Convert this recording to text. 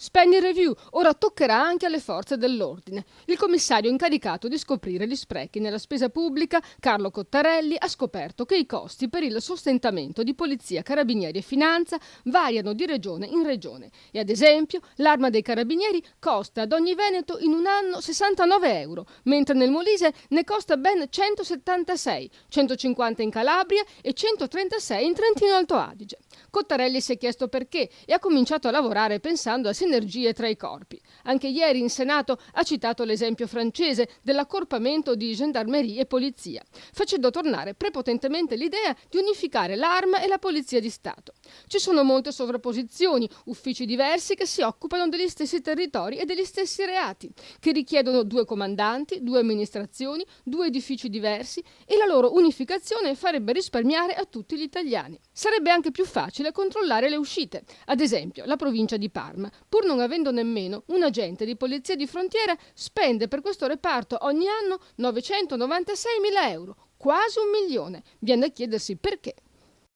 Spending Review ora toccherà anche alle forze dell'ordine. Il commissario incaricato di scoprire gli sprechi nella spesa pubblica, Carlo Cottarelli, ha scoperto che i costi per il sostentamento di polizia, carabinieri e finanza variano di regione in regione e, ad esempio, l'Arma dei Carabinieri costa ad ogni veneto in un anno 69 euro, mentre nel Molise ne costa ben 176, 150 in Calabria e 136 in Trentino Alto Adige. Cottarelli si è chiesto perché e ha cominciato a lavorare pensando a sinergie tra i corpi. Anche ieri in Senato ha citato l'esempio francese dell'accorpamento di gendarmerie e polizia, facendo tornare prepotentemente l'idea di unificare l'arma e la polizia di Stato. Ci sono molte sovrapposizioni, uffici diversi che si occupano degli stessi territori e degli stessi reati, che richiedono 2 comandanti, 2 amministrazioni, 2 edifici diversi e la loro unificazione farebbe risparmiare a tutti gli italiani. Sarebbe anche più facile controllare le uscite. Ad esempio, la provincia di Parma, pur non avendo nemmeno un agente di polizia di frontiera, spende per questo reparto ogni anno 996.000 euro, quasi 1 milione. Viene a chiedersi perché.